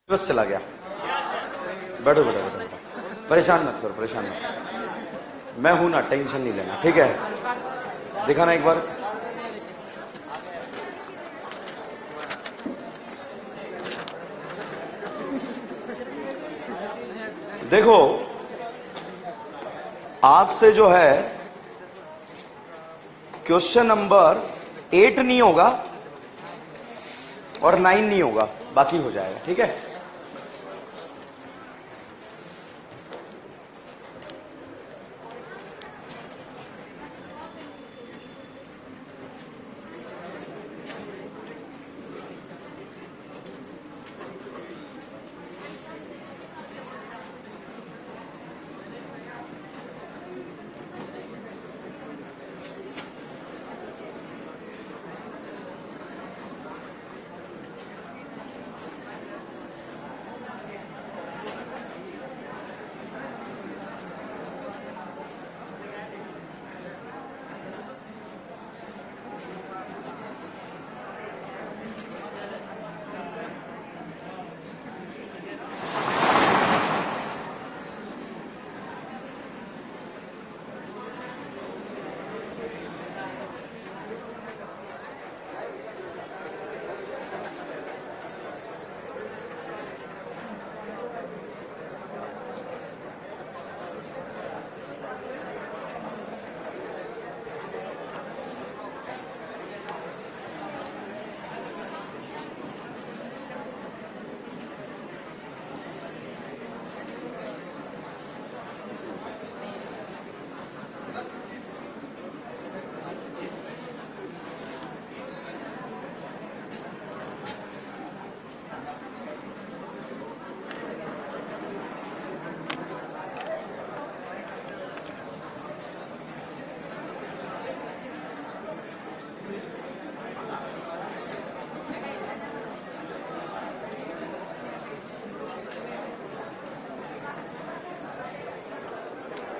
बस चला गया। बैठो बेटा बेटा बेटा, परेशान मत करो, परेशान मत करो। मैं हूं ना, टेंशन नहीं लेना, ठीक है? दिखाना एक बार। देखो, आपसे जो है क्वेश्चन नंबर 8 नहीं होगा और 9 नहीं होगा, बाकी हो जाएगा, ठीक है?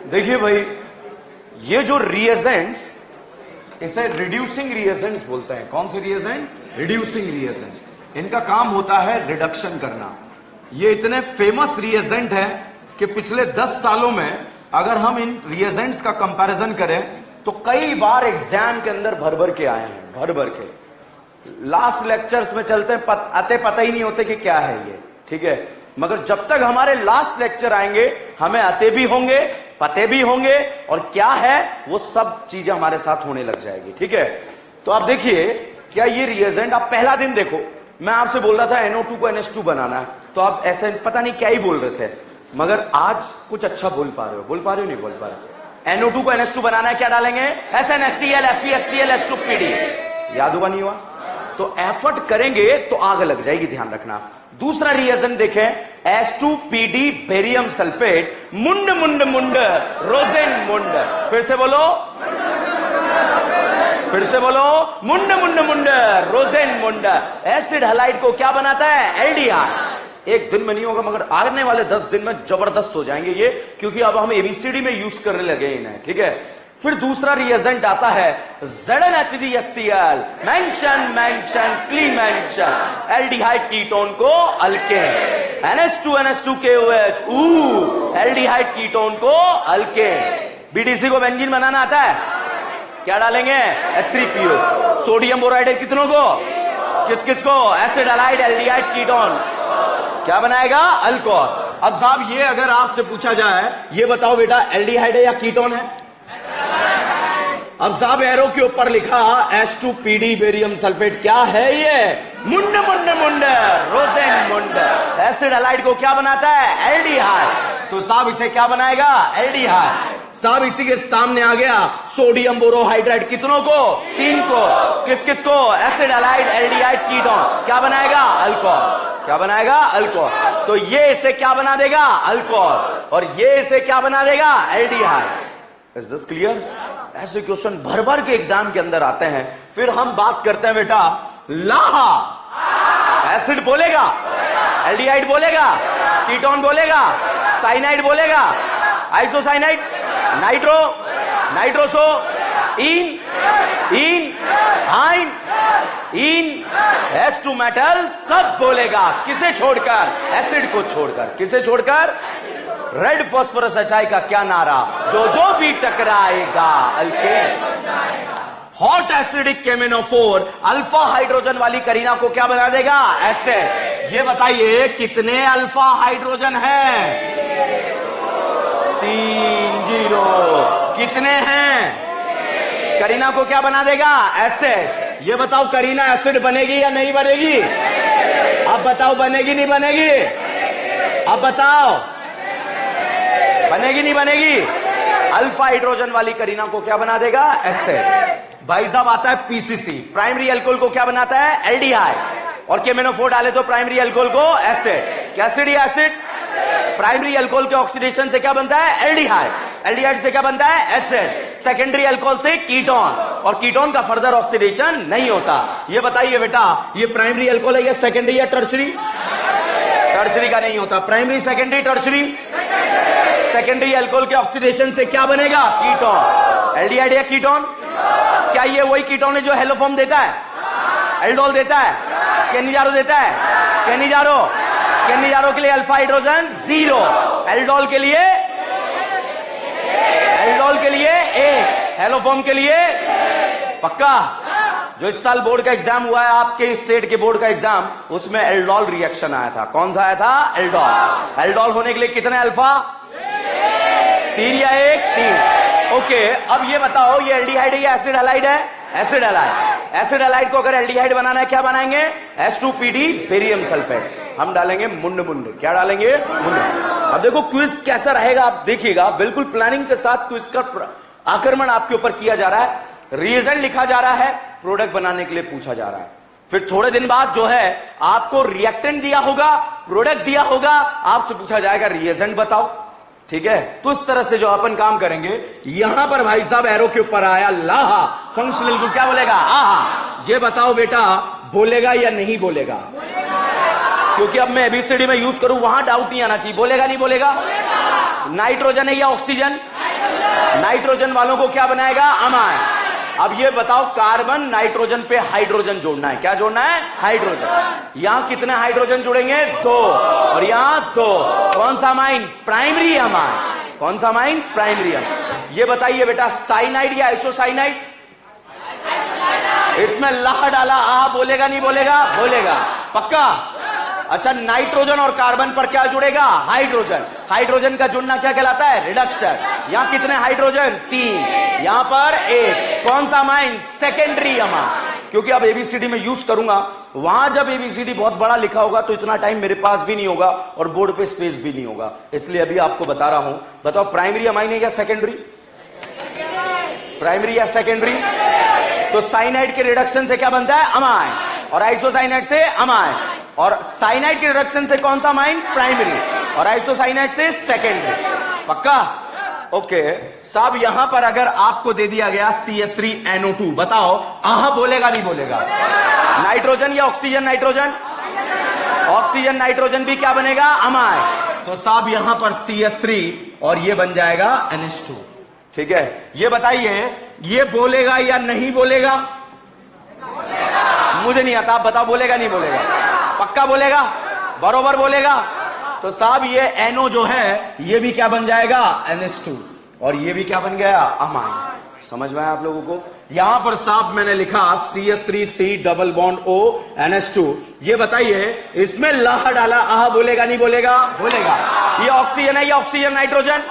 देखिए भाई, ये जो रिएजेंट्स, इसे रिड्यूसिंग रिएजेंट्स बोलते हैं। कौन से रिएजेंट? Reducing reagent. इनका काम होता है रिडक्शन करना। ये इतने फेमस रिएजेंट हैं कि पिछले 10 सालों में अगर हम इन रिएजेंट्स का कंपैरिजन करें तो कई बार एग्जाम के अंदर भर भर के आए हैं, भर भर के। लास्ट लेक्चर्स में चलते हैं, पता ही नहीं होते कि क्या है ये, ठीक है? मगर जब तक हमारे लास्ट लेक्चर आएंगे हमें आते भी होंगे, पते भी होंगे, और क्या है वो सब चीजें हमारे साथ होने लग जाएगी, ठीक है? तो आप देखिए, क्या ये रिएजेंट, आप पहला दिन देखो, मैं आपसे बोल रहा था NO2 को NH2 बनाना है, तो आप ऐसे पता नहीं क्या ही बोल रहे थे, मगर आज कुछ अच्छा बोल पा रहे हो, नहीं बोल पा रहे? NO2 को NH2 बनाना है, क्या डालेंगे? SnHCl FeHCl H2PD। याद हुआ नहीं हुआ? तो एफर्ट करेंगे तो आग लग जाएगी, ध्यान रखना। दूसरा रिएजेंट देखें, H2PD बेरियम सल्फेट, मुंड मुंड मुंड रोजेन मुंड। फिर से बोलो, फिर से बोलो, मुंड मुंड मुंड रोजेन मुंड। एसिड हैलाइड को क्या बनाता है? एल्डिहाइड। एक दिन में नहीं होगा, मगर आने वाले 10 दिन में जबरदस्त हो जाएंगे ये, क्योंकि अब हम ABCD में यूज करने लगे इन्हें, ठीक है? फिर दूसरा रिएजेंट आता है ZnHDHCl, मेंशन क्लीमेंशन, एल्डिहाइड कीटोन को अल्केन। NH2NH2KOH, एल्डिहाइड कीटोन को अल्केन। BDC को बेंजीन बनाना आता है, क्या डालेंगे? H3PO। सोडियम बोराइड कितनों को? किस किस को? एसिड हैलाइड एल्डिहाइड कीटोन, क्या बनाएगा? अल्कोहल। अब साहब, ये अगर आपसे पूछा जाए, ये बताओ बेटा, एल्डिहाइड है या कीटोन है? अब साहब, एरो के ऊपर लिखा H2PD बेरियम सल्फेट, क्या है ये? मुंड मुंड मुंड रोजेन मुंड। एसिड हैलाइड को क्या बनाता है? एल्डिहाइड। तो साहब इसे क्या बनाएगा? एल्डिहाइड। साहब इसी के सामने आ गया सोडियम बोरोहाइड्राइड, कितनों को? 3 को। किस किस को? एसिड हैलाइड एल्डिहाइड कीटोन, क्या बनाएगा? अल्कोहल। क्या बनाएगा? अल्कोहल। तो ये इसे क्या बना देगा? अल्कोहल। और ये इसे क्या बना देगा? एल्डिहाइड। Is this clear? ऐसे क्वेश्चन भर भर के एग्जाम के अंदर आते हैं। फिर हम बात करते हैं बेटा, लाहा एसिड बोलेगा, एल्डिहाइड बोलेगा, कीटोन बोलेगा, साइनाइड बोलेगा, आइसोसाइनाइड, नाइट्रोसो, इन, इन, हाइन, इन, S2 मेटल सब बोलेगा। किसे छोड़कर? एसिड को छोड़कर। किसे छोड़कर? रेड फास्फोरस HI का क्या नारा? जो जो भी टकराएगा अल्केन। हॉट एसिडिक केमिनोफोर अल्फा हाइड्रोजन वाली करीना को क्या बना देगा? एसिड। ये बताइए कितने अल्फा हाइड्रोजन हैं? 3 0। कितने हैं? करीना को क्या बना देगा? एसिड। ये बताओ करीना एसिड बनेगी या नहीं बनेगी? अब बताओ बनेगी नहीं बनेगी? अब बताओ बनेगी नहीं बनेगी? अल्फा हाइड्रोजन वाली करीना को क्या बना देगा? एसिड। भाई साहब आता है पीसीसी, प्राइमरी अल्कोहल को क्या बनाता है? एल्डिहाइड। और केमिनोफोर डाले तो प्राइमरी अल्कोहल को एसिड। एसिड या एसिड? प्राइमरी अल्कोहल के ऑक्सीडेशन से क्या बनता है? एल्डिहाइड। एल्डिहाइड से क्या बनता है? एसिड। सेकेंडरी अल्कोहल से कीटोन, और कीटोन का फर्दर ऑक्सीडेशन नहीं होता। ये बताइए बेटा, ये प्राइमरी अल्कोहल है या सेकेंडरी या टर्सरी? टर्सरी का नहीं होता। Primary, secondary, tertiary? Secondary alcohol के ऑक्सीडेशन से क्या बनेगा? कीटोन। एल्डिहाइड या कीटोन? क्या ये वही कीटोन है जो हेलोफॉर्म देता है? एल्डोल देता है? केनिजारो देता है? केनिजारो, केनिजारो के लिए अल्फा हाइड्रोजन 0, एल्डोल के लिए, एल्डोल के लिए 1, हेलोफॉर्म के लिए पक्का। जो इस साल बोर्ड का एग्जाम हुआ है आपके स्टेट के बोर्ड का एग्जाम, उसमें एल्डोल रिएक्शन आया था। कौन सा आया था? एल्डोल। एल्डोल होने के लिए कितने अल्फा? 3 या 1? 3। ओके, अब ये बताओ ये एल्डिहाइड है या एसिड हैलाइड है? Acid halide. एसिड हैलाइड को अगर एल्डिहाइड बनाना है क्या बनाएंगे? S2PD barium sulphate. हम डालेंगे मुंड मुंड। क्या डालेंगे? मुंड। अब देखो क्विज कैसा रहेगा आप देखिएगा। बिल्कुल प्लानिंग के साथ क्विज का आक्रमण आपके ऊपर किया जा रहा है। रिएजेंट लिखा जा रहा है, प्रोडक्ट बनाने के लिए पूछा जा रहा है। फिर थोड़े दिन बाद जो है आपको रिएक्टेंट दिया होगा, प्रोडक्ट दिया होगा, आपसे पूछा जाएगा रिएजेंट बताओ। ठीक है, तो इस तरह से जो अपन काम करेंगे। यहां पर भाई साहब एरो के ऊपर आया लाहा, फंक्शनल ग्रुप क्या बोलेगा? आहा। ये बताओ बेटा बोलेगा या नहीं बोलेगा? क्योंकि अब मैं एबीसीडी में यूज करूं, वहां डाउट नहीं आना चाहिए। बोलेगा नहीं बोलेगा? नाइट्रोजन है या ऑक्सीजन? नाइट्रोजन वालों को क्या बनाएगा? अमाइन। अब ये बताओ कार्बन नाइट्रोजन पे हाइड्रोजन जोड़ना है। क्या जोड़ना है? हाइड्रोजन। यहां कितने हाइड्रोजन जुड़ेंगे? 2, और यहां 2। कौन सा अमाइन? Primary amine. कौन सा अमाइन? Primary amine. ये बताइए बेटा साइनाइड या आइसोसाइनाइड? इसमें लाह डाला, आ बोलेगा नहीं बोलेगा? बोलेगा पक्का। अच्छा, नाइट्रोजन और कार्बन पर क्या जुड़ेगा? हाइड्रोजन। हाइड्रोजन का जुड़ना क्या कहलाता है? रिडक्शन। यहां कितने हाइड्रोजन? 3, यहां पर 1। कौन सा अमाइन? Secondary amine. क्योंकि अब एबीसीडी में यूज करूंगा, वहां जब एबीसीडी बहुत बड़ा लिखा होगा तो इतना टाइम मेरे पास भी नहीं होगा और बोर्ड पे स्पेस भी नहीं होगा, इसलिए अभी आपको बता रहा हूं। बताओ प्राइमरी अमाइन है या सेकेंडरी? प्राइमरी या सेकेंडरी? तो साइनाइड के रिडक्शन से क्या बनता है? अमाइन। और आइसोसाइनाइड से अमाइन। और साइनाइड के रिडक्शन से कौन सा अमाइन? प्राइमरी। और आइसोसाइनाइड से सेकेंडरी। पक्का? ओके साहब, यहां पर अगर आपको दे दिया गया CH3NO2, बताओ आहा बोलेगा नहीं बोलेगा? नाइट्रोजन या ऑक्सीजन नाइट्रोजन? ऑक्सीजन नाइट्रोजन भी क्या बनेगा? अमाइन। तो साहब यहां पर CH3 और ये बन जाएगा NH2। ठीक है, ये बताइए ये बोलेगा या नहीं बोलेगा? मुझे नहीं आता, आप बताओ बोलेगा नहीं बोलेगा? पक्का बोलेगा? बरोबर बोलेगा? तो साहब ये NO जो है ये भी क्या बन जाएगा? NH2। और ये भी क्या बन गया? अमाइन। समझ में आया आप लोगों को? यहां पर साहब मैंने लिखा CH3C double bond O NH2। ये बताइए इसमें लाह डाला, आह बोलेगा नहीं बोलेगा? बोलेगा। ये ऑक्सीजन है या ऑक्सीजन नाइट्रोजन?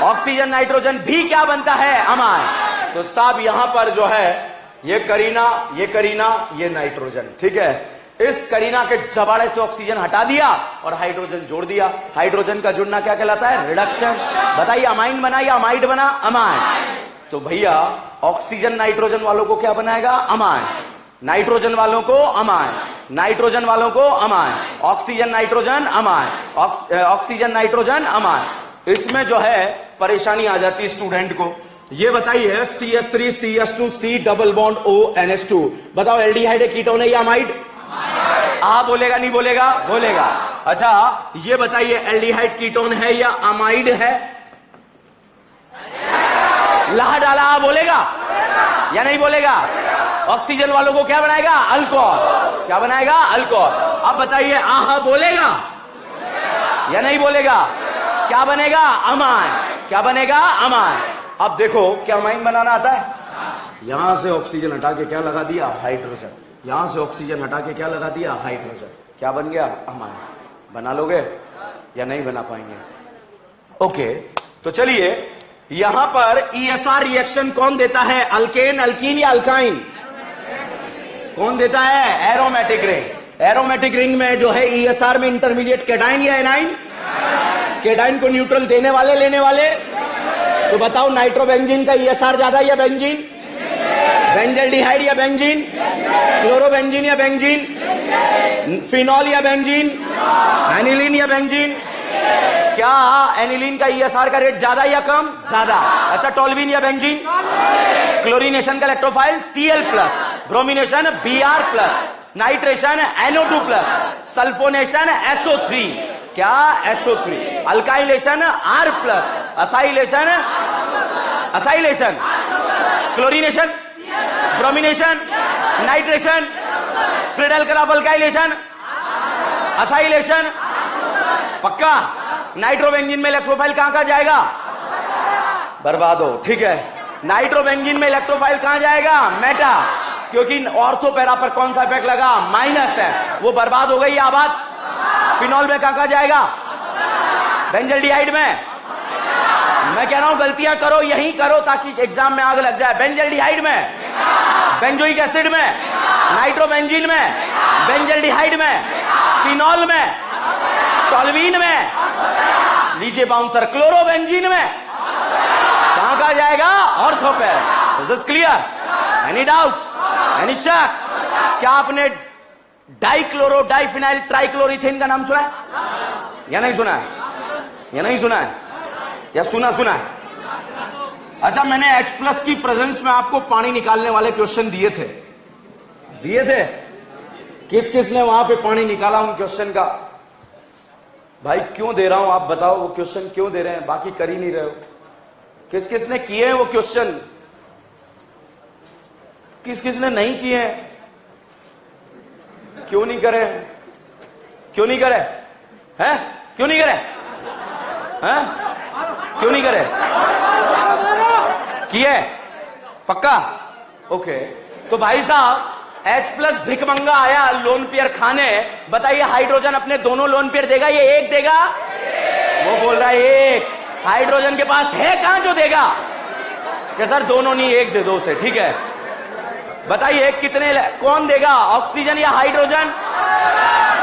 ऑक्सीजन नाइट्रोजन भी क्या बनता है? अमाइन। तो साहब यहां पर जो है ये करीना, ये नाइट्रोजन। ठीक है, इस करीना के जबाड़े से ऑक्सीजन हटा दिया और हाइड्रोजन जोड़ दिया। हाइड्रोजन का जुड़ना क्या कहलाता है? रिडक्शन। बताइए अमाइन बना या अमाइड बना? अमाइन। तो भैया ऑक्सीजन नाइट्रोजन वालों को क्या बनाएगा? अमाइन। नाइट्रोजन वालों को अमाइन, नाइट्रोजन वालों को amine, oxygen nitrogen amine, oxygen nitrogen amine. इसमें जो है परेशानी आ जाती है स्टूडेंट को। ये बताइए CH3 CH2 C double bond O NH2, बताओ एल्डिहाइड है, कीटोन है या अमाइड? आ बोलेगा नहीं बोलेगा? बोलेगा। अच्छा ये बताइए एल्डिहाइड कीटोन है या अमाइड है? ला डाला बोलेगा या नहीं बोलेगा? ऑक्सीजन वालों को क्या बनाएगा? अल्कोहल। क्या बनाएगा? अल्कोहल। अब बताइए आहा बोलेगा या नहीं बोलेगा? क्या बनेगा? अमाइन। क्या बनेगा? अमाइन। अब देखो क्या अमाइन बनाना आता है? यहां से ऑक्सीजन हटा के क्या लगा दिया? हाइड्रोजन। यहां से ऑक्सीजन हटा के क्या लगा दिया? हाइड्रोजन। क्या बन गया? अमाइन। बना लोगे या नहीं बना पाएंगे? ओके, तो चलिए यहां पर ESR रिएक्शन कौन देता है? अल्केन, अल्कीन या अल्काइन? कौन देता है? Aromatic ring. एरोमेटिक रिंग में जो है ESR में इंटरमीडिएट कैटाइन या एनाइन? कैटाइन को न्यूट्रल देने वाले लेने वाले? तो बताओ नाइट्रोबेंजीन का ESR ज्यादा या बेंजीन? बेंजल्डिहाइड या बेंजीन? क्लोरोबेंजीन या बेंजीन? फिनॉल या बेंजीन? एनिलीन या बेंजीन? क्या एनिलीन का ESR का रेट ज्यादा या कम? ज्यादा। अच्छा, टोल्यूइन या बेंजीन? क्लोरीनेशन का electrophile Cl+, bromination Br+, nitration NO2+, sulphonation SO3। क्या? SO3। Alkylation R+, acylation chlorination, bromination, nitration, Friedel alkylation, acylation. पक्का? नाइट्रोबेंजीन में इलेक्ट्रोफाइल कहां जाएगा? बर्बाद हो। ठीक है, नाइट्रोबेंजीन में इलेक्ट्रोफाइल कहां जाएगा? मेटा। क्योंकि ऑर्थो पैरा पर कौन सा इफेक्ट लगा? माइनस है, वो बर्बाद हो गई। आबाद फिनॉल में कहां जाएगा? बेंजल्डिहाइड में। मैं कह रहा हूं गलतियां करो यही करो ताकि एग्जाम में आग लग जाए। बेंजल्डिहाइड में, बेंजोइक एसिड में, नाइट्रोबेंजीन में, बेंजल्डिहाइड में, फिनॉल में, टोल्यूइन में। लीजिए बाउंसर, क्लोरोबेंजीन में कहां जाएगा? Ortho para. Is this clear? Any doubt? Any शक? क्या आपने डाइक्लोरो डाइफिनाइल ट्राइक्लोरीथेन का नाम सुना है या नहीं सुना है? या नहीं सुना है? या सुना है? अच्छा, मैंने H+ की प्रेजेंस में आपको पानी निकालने वाले क्वेश्चन दिए थे। किस किस ने वहां पे पानी निकाला उन क्वेश्चन का? भाई क्यों दे रहा हूं आप बताओ, वो क्वेश्चन क्यों दे रहे हैं? बाकी कर ही नहीं रहे हो। किस किस ने किए हैं वो क्वेश्चन? किस किस ने नहीं किए हैं? क्यों नहीं करे? हैं? क्यों नहीं करे? क्यों नहीं करे? किए? पक्का? ओके, तो भाई साहब H+ भिकमंगा आया लोन पेयर खाने। बताइए हाइड्रोजन अपने दोनों लोन पेयर देगा? ये एक देगा? वो बोल रहा है एक। हाइड्रोजन के पास है कहां जो देगा? क्या सर दोनों नहीं, एक दे दो उसे। ठीक है, बताइए कितने कौन देगा? ऑक्सीजन या हाइड्रोजन?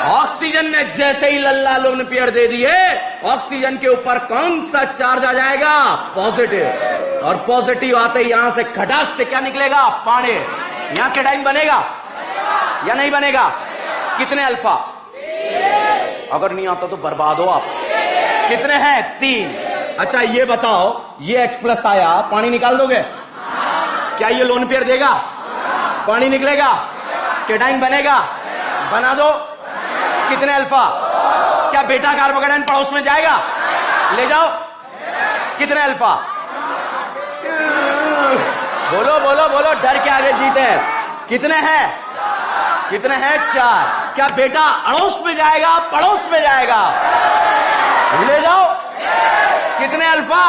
ऑक्सीजन ने जैसे ही लल्ला लोन पेयर दे दिए, ऑक्सीजन के ऊपर कौन सा चार्ज आ जाएगा? पॉजिटिव। और पॉजिटिव आते ही यहां से खटाक से क्या निकलेगा? पानी। यहां कैटाइन बनेगा या नहीं बनेगा? कितने अल्फा? अगर नहीं आता तो बर्बाद हो आप। कितने हैं? 3। अच्छा ये बताओ, ये H+ आया, पानी निकाल दोगे? क्या ये लोन पेयर देगा? पानी निकलेगा? कैटाइन बनेगा? बना दो। कितने अल्फा? क्या बेटा कार्बोकेटाइन पड़ोस में जाएगा? ले जाओ। कितने अल्फा? बोलो बोलो बोलो, डर के आगे जीते हैं। कितने हैं? 4। क्या बेटा अड़ोस में जाएगा? पड़ोस में जाएगा? ले जाओ। कितने अल्फा?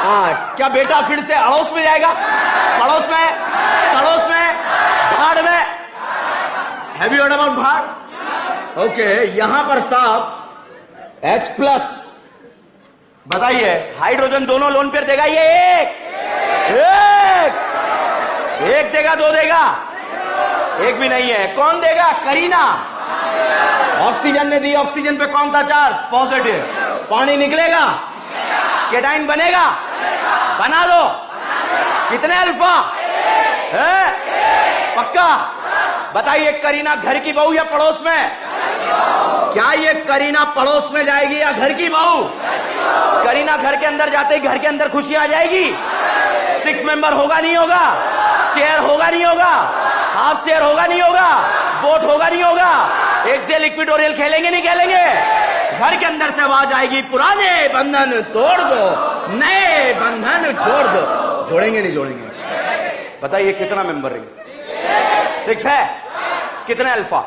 8। क्या बेटा फिर से अड़ोस में जाएगा? पड़ोस में? सड़ोस में? भाड़ में? हैव यू हर्ड अबाउट भाड़? ओके, यहां पर साहब H+, बताइए हाइड्रोजन दोनों लोन पेयर देगा? ये एक देगा? 2 देगा? एक भी नहीं है। कौन देगा? करीना। ऑक्सीजन ने दी, ऑक्सीजन पे कौन सा चार्ज? पॉजिटिव। पानी निकलेगा? कैटाइन बनेगा? बना दो। कितने अल्फा? पक्का? बताइए करीना घर की बहू या पड़ोस में? क्या ये करीना पड़ोस में जाएगी या घर की बहू? करीना घर के अंदर जाते ही घर के अंदर खुशी आ जाएगी। 6 मेंबर होगा नहीं होगा? चेयर होगा नहीं होगा? हाफ चेयर होगा नहीं होगा? बोट होगा नहीं होगा? एक जेल इक्विटोरियल खेलेंगे नहीं खेलेंगे? घर के अंदर से आवाज आएगी, पुराने बंधन तोड़ दो, नए बंधन जोड़ दो। जोड़ेंगे नहीं जोड़ेंगे? बताइए कितना मेंबर रिंग? 6 है। कितने अल्फा?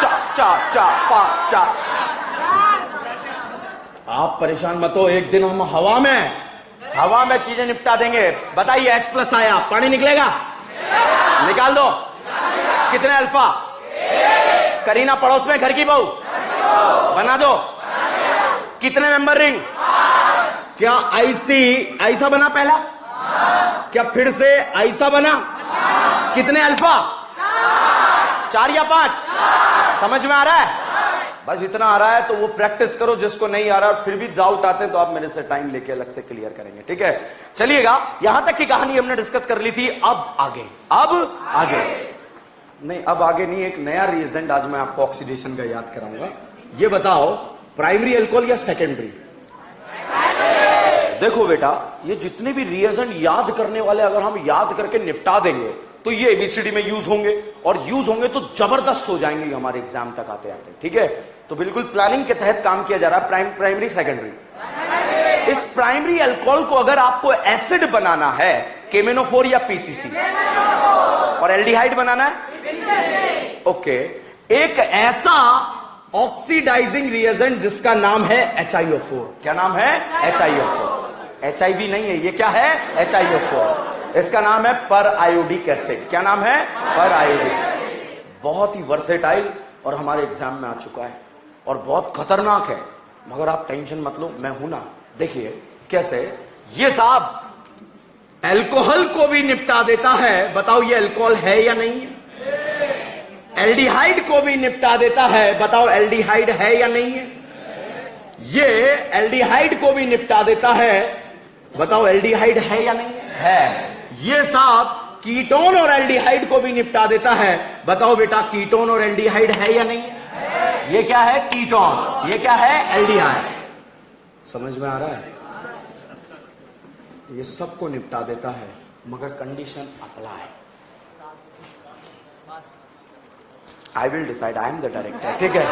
चा चा चा पा चा। आप परेशान मत हो, एक दिन हम हवा में चीजें निपटा देंगे। बताइए H+ आया, पानी निकलेगा? निकाल दो। कितने अल्फा? करीना पड़ोस में घर की बहू बना दो। कितने मेंबर रिंग? क्या ऐसा बना पहला? क्या फिर से ऐसा बना? कितने अल्फा? 4 या 5? समझ में आ रहा है? बस इतना आ रहा है तो वो प्रैक्टिस करो। जिसको नहीं आ रहा है फिर भी डाउट आते हैं तो आप मेरे से टाइम लेके अलग से क्लियर करेंगे, ठीक है? चलिएगा, यहां तक की कहानी हमने डिस्कस कर ली थी। अब आगे नहीं, अब आगे नहीं, एक नया रिएजेंट आज मैं आपको ऑक्सीडेशन का याद कराऊंगा। ये बताओ, प्राइमरी अल्कोहल या सेकेंडरी? देखो बेटा, ये जितने भी रिएजेंट याद करने वाले अगर हम याद करके निपटा देंगे तो ये एबीसीडी में यूज होंगे, और यूज होंगे तो जबरदस्त हो जाएंगे हमारे एग्जाम तक आते आते, ठीक है? तो बिल्कुल प्लानिंग के तहत काम किया जा रहा है। Primary secondary. इस प्राइमरी अल्कोहल को अगर आपको एसिड बनाना है, KMnO4 या PCC, और एल्डिहाइड बनाना है, ओके, एक ऐसा ऑक्सीडाइजिंग रिएजेंट जिसका नाम है HiO4। क्या नाम है? HiO4। HIV नहीं है ये, क्या है? HiO4। इसका नाम है पर आयोडिक एसिड। क्या नाम है? पर आयोडिक। बहुत ही वर्सेटाइल और हमारे एग्जाम में आ चुका है और बहुत खतरनाक है, मगर आप टेंशन मत लो, मैं हूं ना। देखिए कैसे ये साहब अल्कोहल को भी निपटा देता है। बताओ ये अल्कोहल है या नहीं है? एल्डिहाइड को भी निपटा देता है। बताओ एल्डिहाइड है या नहीं है? ये एल्डिहाइड को भी निपटा देता है। बताओ एल्डिहाइड है या नहीं है? ये साहब कीटोन और एल्डिहाइड को भी निपटा देता है। बताओ बेटा कीटोन और एल्डिहाइड है या नहीं है? ये क्या है? कीटोन। ये क्या है? एल्डिहाइड। समझ में आ रहा है? ये सबको निपटा देता है, मगर condition apply. I will decide, I am the director, ठीक है?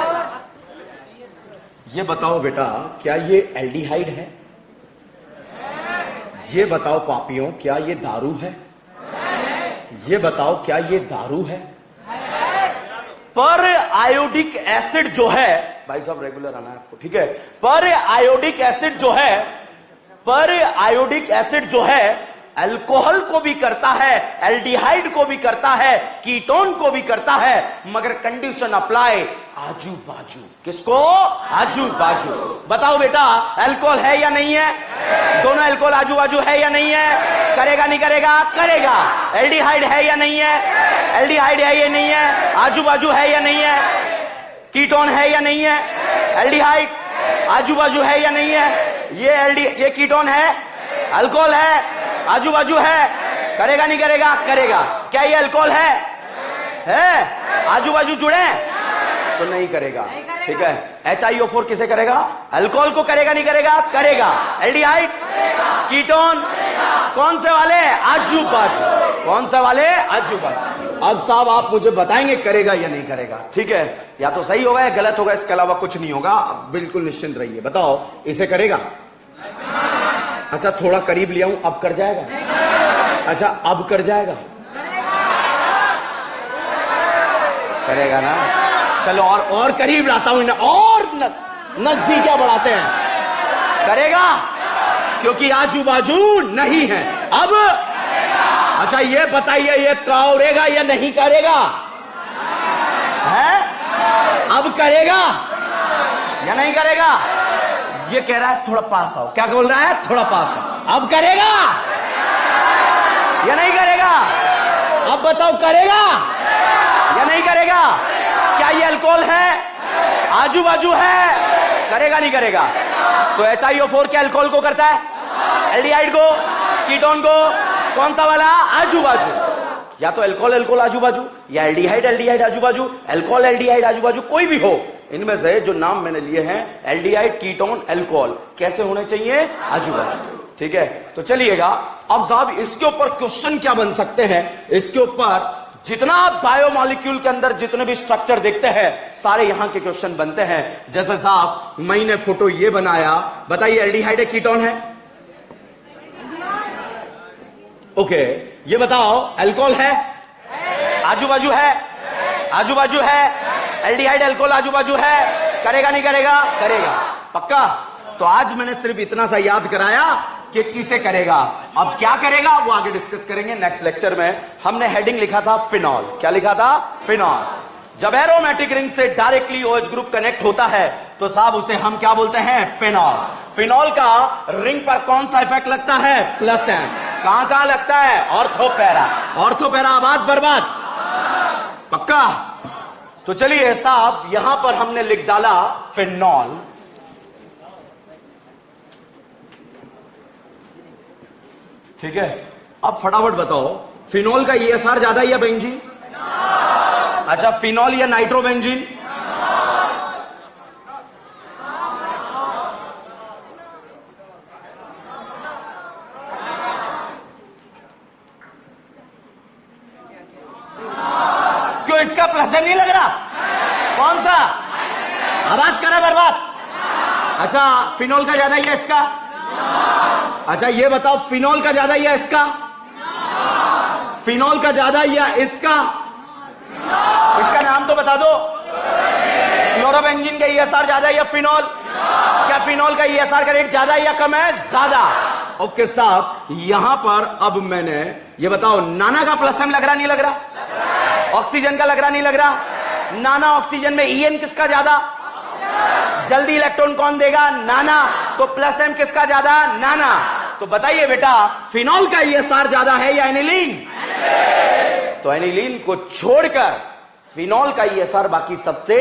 ये बताओ बेटा, क्या ये एल्डिहाइड है? ये बताओ पापियों, क्या ये दारू है? ये बताओ क्या ये दारू है? पर आयोडिक एसिड जो है, भाई साहब रेगुलर आना है आपको, ठीक है? पर आयोडिक एसिड जो है, पर आयोडिक एसिड जो है अल्कोहल को भी करता है, एल्डिहाइड को भी करता है, कीटोन को भी करता है, मगर कंडीशन अप्लाई आजू बाजू। किसको? आजू बाजू। बताओ बेटा अल्कोहल है या नहीं है? दोनों अल्कोहल आजू बाजू है या नहीं है? करेगा नहीं करेगा? करेगा। एल्डिहाइड है या नहीं है? एल्डिहाइड है या नहीं है? आजू बाजू है या नहीं है? कीटोन है या नहीं है? एल्डिहाइड आजू बाजू है या नहीं है? ये कीटोन है, अल्कोहल है, आजू बाजू है, करेगा नहीं करेगा? करेगा। क्या ये अल्कोहल है? आजू बाजू जुड़े तो नहीं करेगा, ठीक है? HiO4 किसे करेगा? अल्कोहल को करेगा नहीं करेगा? करेगा। एल्डिहाइड, कीटोन, कौन से वाले? आजू बाजू। कौन से वाले? आजू बाजू। अब साहब आप मुझे बताएंगे करेगा या नहीं करेगा, ठीक है? या तो सही होगा या गलत होगा, इसके अलावा कुछ नहीं होगा। बिल्कुल निश्चिंत रहिए। बताओ इसे करेगा? अच्छा थोड़ा करीब ले आऊं, अब कर जाएगा? अच्छा अब कर जाएगा? करेगा ना? चलो और करीब लाता हूं, और नजदीकियां बढ़ाते हैं। करेगा, क्योंकि आजू बाजू नहीं है। अब अच्छा ये बताइए, ये करेगा या नहीं करेगा? है? अब करेगा या नहीं करेगा? ये कह रहा है थोड़ा पास आओ। क्या बोल रहा है? थोड़ा पास आओ। अब करेगा या नहीं करेगा? अब बताओ करेगा या नहीं करेगा? क्या ये अल्कोहल है? आजू बाजू है, करेगा नहीं करेगा? तो HiO4 क्या अल्कोहल को करता है? एल्डिहाइड को, कीटोन को, कौन सा वाला? आजू बाजू। या तो अल्कोहल आजू बाजू, या एल्डिहाइड आजू बाजू, अल्कोहल एल्डिहाइड आजू बाजू, कोई भी हो। इनमें से जो नाम मैंने लिए हैं एल्डिहाइड, कीटोन, अल्कोहल, कैसे होने चाहिए? आजू बाजू, ठीक है? तो चलिएगा अब साहब इसके ऊपर क्वेश्चन क्या बन सकते हैं? इसके ऊपर जितना आप बायोमॉलिक्यूल के अंदर जितने भी स्ट्रक्चर देखते हैं सारे यहां के क्वेश्चन बनते हैं। जैसे साहब मैंने फोटो ये बनाया, बताइए एल्डिहाइड है कीटोन है? ओके, ये बताओ अल्कोहल है? आजू बाजू है? आजू बाजू है? एल्डिहाइड अल्कोहल आजू बाजू है? करेगा नहीं करेगा? करेगा, पक्का। तो आज मैंने सिर्फ इतना सा याद कराया कि किसे करेगा, अब क्या करेगा वो आगे डिस्कस करेंगे नेक्स्ट लेक्चर में। हमने हेडिंग लिखा था फिनॉल। क्या लिखा था? फिनॉल। जब एरोमेटिक रिंग से डायरेक्टली OH ग्रुप कनेक्ट होता है तो साहब उसे हम क्या बोलते हैं? फिनॉल। फिनॉल का रिंग पर कौन सा इफेक्ट लगता है? Plus M. कहां कहां लगता है? Ortho para. ऑर्थो पैरा आबाद बर्बाद, पक्का। तो चलिए साहब, यहां पर हमने लिख डाला फिनॉल। ठीक है, अब फटाफट बताओ फिनॉल का ESR ज्यादा या बेंजीन? अच्छा, फिनॉल या नाइट्रोबेंजीन? क्यों, इसका प्लस नहीं लग रहा? कौन सा? आबाद करा बर्बाद। अच्छा, फिनॉल का ज्यादा या इसका? अच्छा, ये बताओ फिनॉल का ज्यादा या इसका? फिनॉल का ज्यादा या इसका? इसका नाम तो बता दो। क्लोरोबेंजीन का ESR ज्यादा या फिनॉल? क्या फिनॉल का ESR का रेट ज्यादा या कम है? ज्यादा। ओके साहब, यहां पर अब मैंने ये बताओ, नाना का प्लस एम लग रहा नहीं लग रहा? ऑक्सीजन का लग रहा नहीं लग रहा? नाना ऑक्सीजन में EN किसका ज्यादा? जल्दी इलेक्ट्रॉन कौन देगा? नाना। तो प्लस एम किसका ज्यादा? नाना। तो बताइए बेटा, फिनॉल का ESR ज्यादा है या एनिलीन? तो एनिलीन को छोड़कर फिनॉल का ESR बाकी सबसे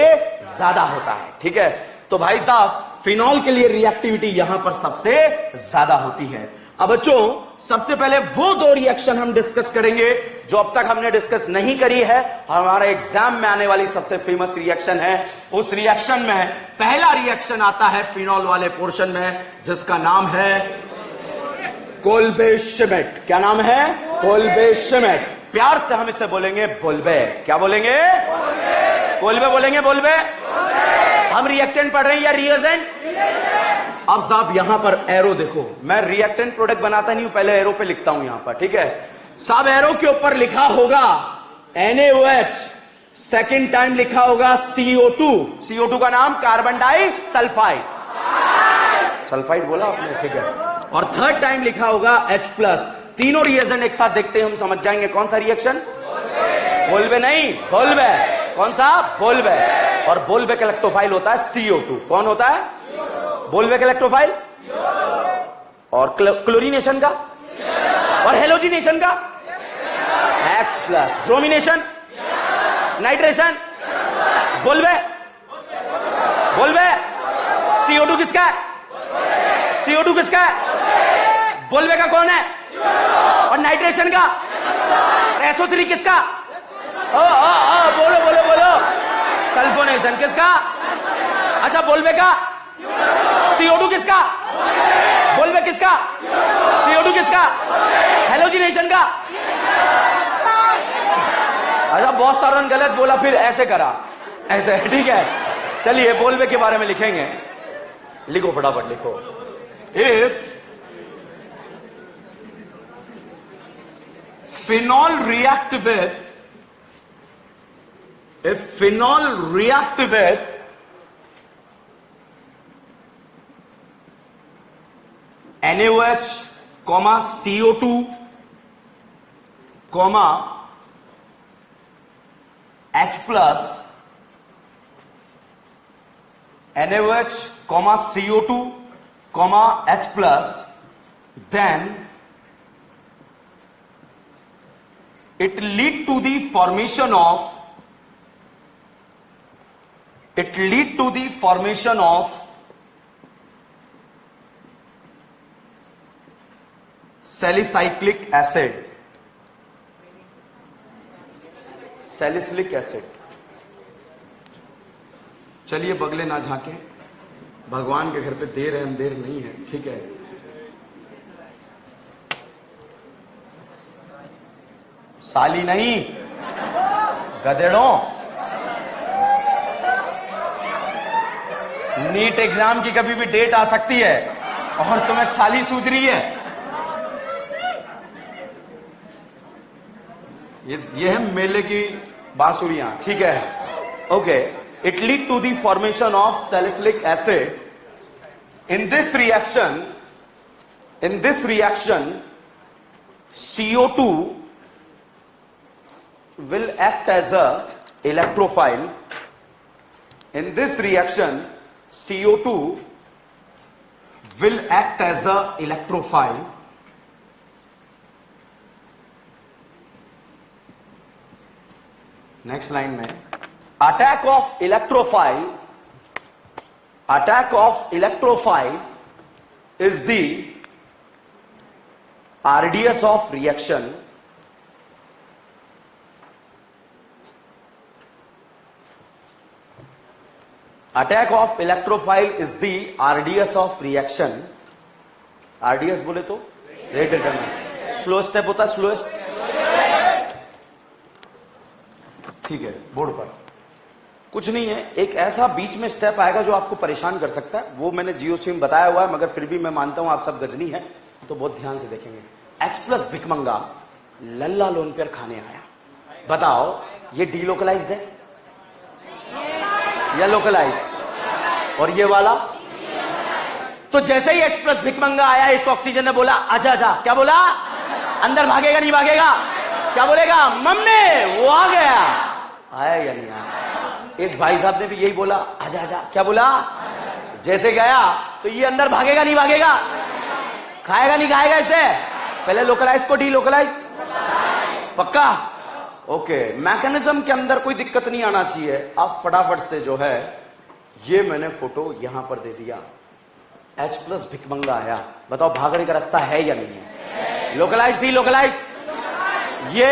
ज्यादा होता है। ठीक है, तो भाई साहब फिनॉल के लिए रिएक्टिविटी यहां पर सबसे ज्यादा होती है। अब बच्चों, सबसे पहले वो दो रिएक्शन हम डिस्कस करेंगे जो अब तक हमने डिस्कस नहीं करी है। हमारे एग्जाम में आने वाली सबसे फेमस रिएक्शन है। उस रिएक्शन में पहला रिएक्शन आता है फिनॉल वाले पोर्शन में, जिसका नाम है कोल्बे-श्मिट। क्या नाम है? कोल्बे-श्मिट। प्यार से हम इसे बोलेंगे बोलबे। क्या बोलेंगे? कोल्बे बोलेंगे, बोलबे। हम रिएक्टेंट पढ़ रहे हैं या रिएजेंट? अब साहब यहां पर एरो देखो, मैं रिएक्टेंट प्रोडक्ट बनाता नहीं हूं, पहले एरो पे लिखता हूं यहां पर। ठीक है साहब, एरो के ऊपर लिखा होगा NaOH, सेकेंड टाइम लिखा होगा CO2। CO2 का नाम कार्बन डाई सल्फाइड। सल्फाइड बोला आपने, ठीक है। और थर्ड टाइम लिखा होगा H+। तीनों रिएजेंट एक साथ देखते हैं, हम समझ जाएंगे कौन सा रिएक्शन। बोलबे नहीं, बोलबे। कौन सा? बोलबे। और बोलबे का इलेक्ट्रोफाइल होता है CO2। कौन होता है? बोलबे का इलेक्ट्रोफाइल। और क्लोरीनेशन का और हेलोजिनेशन का H+। ब्रोमिनेशन, नाइट्रेशन, बोलबे। बोलबे। CO2 किसका है? CO2 किसका है? बोलबे का कौन है? और नाइट्रेशन का? SO3 किसका? बोलो बोलो बोलो। सल्फोनेशन किसका? अच्छा, बोलबे का? CO2 किसका? बोलबे किसका? CO2 किसका? हेलोजिनेशन का? अच्छा, बहुत सारा गलत बोला, फिर ऐसे करा, ऐसे। ठीक है, चलिए बोलबे के बारे में लिखेंगे। लिखो फटाफट, लिखो। If phenol react with NaOH, CO2, H+, NaOH, CO2, H+, then it lead to the formation of salicylic acid. Salicylic acid. चलिए बगले ना झांके, भगवान के घर पे देर है अंधेर नहीं है। ठीक है, साली नहीं, गधेड़ों। नीट एग्जाम की कभी भी डेट आ सकती है और तुम्हें साली सूझ रही है। ये है मेले की बांसुरियां, ठीक है। Okay, it lead to the formation of salicylic acid. In this reaction CO2 will act as a electrophile. In this reaction, CO2 will act as a electrophile. Next line में attack of electrophile is the RDS of reaction. Attack of electrophile is the RDS of reaction. RDS बोले तो rate determinant, slow step होता है, slowest, ठीक है। Board पर कुछ नहीं है, एक ऐसा बीच में स्टेप आएगा जो आपको परेशान कर सकता है, वो मैंने जीओसी में बताया हुआ है, मगर फिर भी मैं मानता हूं आप सब गजनी है तो बहुत ध्यान से देखेंगे। X+ भिकमंगा लल्ला लोन पर खाने आया, बताओ ये डीलोकलाइज्ड है या लोकलाइज्ड? और ये वाला तो जैसे ही X+ भिकमंगा आया, इस ऑक्सीजन ने बोला आजा आजा, क्या बोला? अंदर भागेगा नहीं भागेगा? क्या बोलेगा? मम्मी वो आ गया, आया या नहीं आया? इस भाई साहब ने भी यही बोला आजा आजा, क्या बोला? जैसे गया तो ये अंदर भागेगा नहीं भागेगा? खाएगा नहीं खाएगा? इसे पहले लोकलाइज को डीलोकलाइज, पक्का? ओके, मैकेनिज्म के अंदर कोई दिक्कत नहीं आना चाहिए। आप फटाफट से जो है ये मैंने फोटो यहां पर दे दिया, H+ भिकमंगा आया, बताओ भागने का रास्ता है या नहीं है? Localise delocalise? ये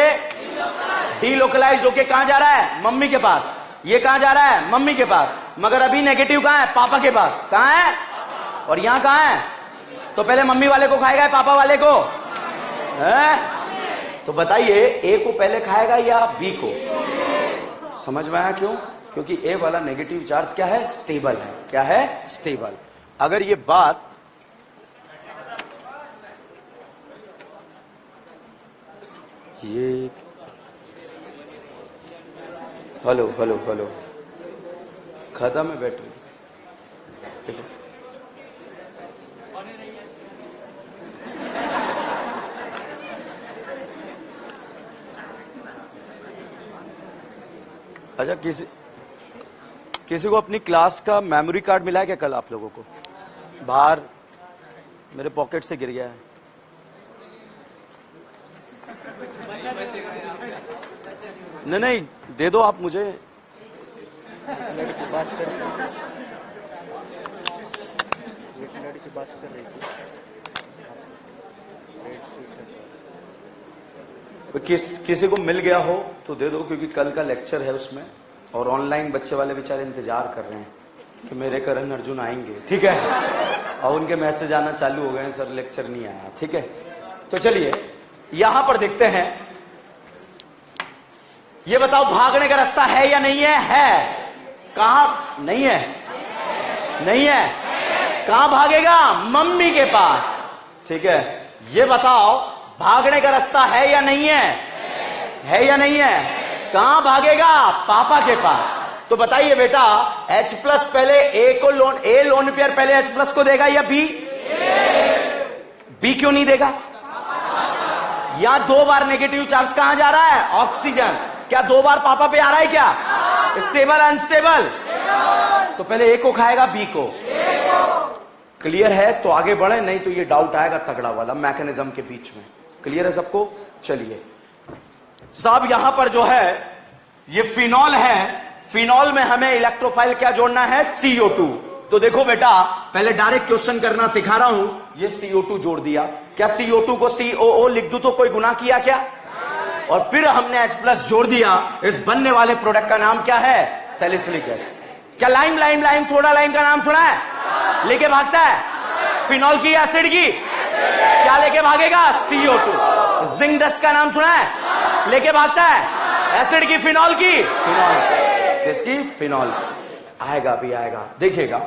डीलोकलाइज होके कहां जा रहा है? मम्मी के पास। ये कहां जा रहा है? मम्मी के पास। मगर अभी नेगेटिव कहां है? पापा के पास। कहां है? और यहां कहां है? तो पहले मम्मी वाले को खाएगा या पापा वाले को? है? तो बताइए ए को पहले खाएगा या बी को? समझ में आया क्यों? क्योंकि ए वाला नेगेटिव चार्ज क्या है? स्टेबल है। क्या है? स्टेबल। अगर ये बात ये हेलो हेलो हेलो खत्म है बैटरी। अच्छा, किसी को अपनी क्लास का मेमोरी कार्ड मिला है क्या कल आप लोगों को? बाहर मेरे पॉकेट से गिर गया है। नहीं नहीं, दे दो आप मुझे। बात कर रही थी, किसी को मिल गया हो तो दे दो, क्योंकि कल का लेक्चर है उसमें, और ऑनलाइन बच्चे वाले बेचारे इंतजार कर रहे हैं कि मेरे करण अर्जुन आएंगे, ठीक है? और उनके मैसेज आना चालू हो गए हैं, सर लेक्चर नहीं आया, ठीक है? तो चलिए यहां पर देखते हैं, ये बताओ भागने का रास्ता है या नहीं है? है। कहां? नहीं है। नहीं है। कहां भागेगा? मम्मी के पास, ठीक है? ये बताओ भागने का रास्ता है या नहीं है? है या नहीं है? कहां भागेगा? पापा के पास। तो बताइए बेटा, H+ पहले ए को लोन पेयर पहले H+ को देगा या बी? बी क्यों नहीं देगा? यहां 2 बार नेगेटिव चार्ज कहां जा रहा है? ऑक्सीजन। क्या 2 बार पापा पे आ रहा है क्या? Stable unstable? तो पहले ए को खाएगा बी को। क्लियर है? तो आगे बढ़े, नहीं तो ये डाउट आएगा तगड़ा वाला मैकेनिज्म के बीच में। क्लियर है सबको? चलिए साहब, यहां पर जो है ये फिनॉल है, फिनॉल में हमें इलेक्ट्रोफाइल क्या जोड़ना है? CO2। तो देखो बेटा, पहले डायरेक्ट क्वेश्चन करना सिखा रहा हूं। ये CO2 जोड़ दिया, क्या CO2 को COO लिख दूं तो कोई गुनाह किया क्या? और फिर हमने H+ जोड़ दिया। इस बनने वाले प्रोडक्ट का नाम क्या है? Salicylic acid. क्या लाइम सोडा लाइम का नाम सुना है? लेके भागता है फिनॉल की एसिड की, क्या लेके भागेगा? CO2। जिंक डस्ट का नाम सुना है? लेके भागता है एसिड की, फिनॉल की, फिनॉल किसकी? फिनॉल। आएगा भी आएगा, देखिएगा।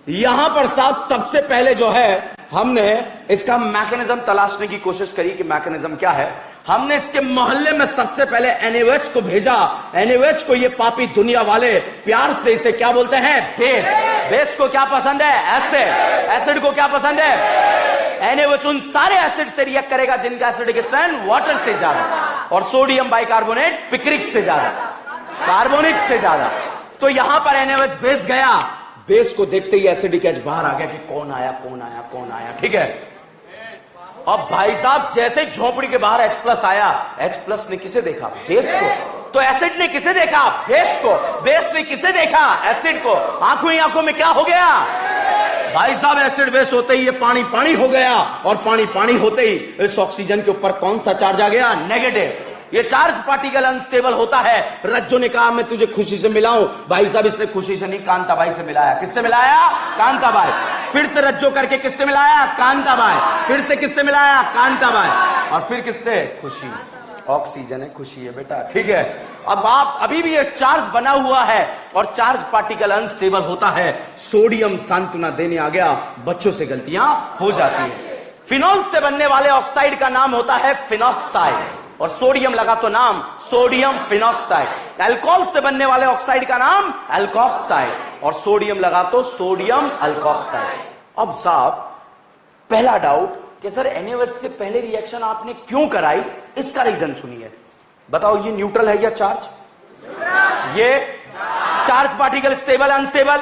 यहां पर साथ सबसे पहले जो है हमने इसका मैकेनिज्म तलाशने की कोशिश करी कि मैकेनिज्म क्या है। हमने इसके मोहल्ले में सबसे पहले NaOH को भेजा। NaOH को ये पापी दुनिया वाले प्यार से इसे क्या बोलते हैं? बेस। बेस को क्या पसंद है? एसिड। एसिड को क्या पसंद है? NaOH उन सारे एसिड से रिएक्ट करेगा जिनका एसिडिक स्ट्रेंथ वाटर से ज्यादा, और सोडियम बाइकार्बोनेट पिक्रिक से ज्यादा, कार्बोनिक से ज्यादा। तो यहां पर NaOH बेस गया, बेस को देखते ही एसिडिक एच बाहर आ गया कि कौन आया कौन आया कौन आया। ठीक है, अब भाई साहब जैसे झोपड़ी के बाहर H+ आया, H+ ने किसे देखा? बेस को। तो एसिड ने किसे देखा? बेस को। बेस ने किसे देखा? एसिड को। आंखों ही आंखों में क्या हो गया भाई साहब? एसिड बेस होते ही ये पानी पानी हो गया, और पानी पानी होते ही इस ऑक्सीजन के ऊपर कौन सा चार्ज आ गया? नेगेटिव। ये चार्ज पार्टिकल अनस्टेबल होता है। रज्जो ने कहा मैं तुझे खुशी से मिलाऊं, भाई साहब इसने खुशी से नहीं कांताबाई से मिलाया। किससे मिलाया? कांताबाई। फिर से रज्जो करके किससे मिलाया? कांताबाई। फिर से किससे मिलाया? कांताबाई। और फिर किससे? खुशी। ऑक्सीजन है, खुशी है बेटा। ठीक है, अब आप अभी भी एक चार्ज बना हुआ है और चार्ज पार्टिकल अनस्टेबल होता है। सोडियम सांत्वना देने आ गया, बच्चों से गलतियां हो जाती है। फिनॉल से बनने वाले ऑक्साइड का नाम होता है फिनॉक्साइड, और सोडियम लगा तो नाम सोडियम फिनॉक्साइड। अल्कोहल से बनने वाले ऑक्साइड का नाम अल्कोक्साइड, और सोडियम लगा तो सोडियम अल्कोक्साइड। अब साहब पहला डाउट कि सर NaOH से पहले रिएक्शन आपने क्यों कराई, इसका रीजन सुनिए। बताओ ये न्यूट्रल है या चार्ज? ये चार्ज पार्टिकल स्टेबल अनस्टेबल?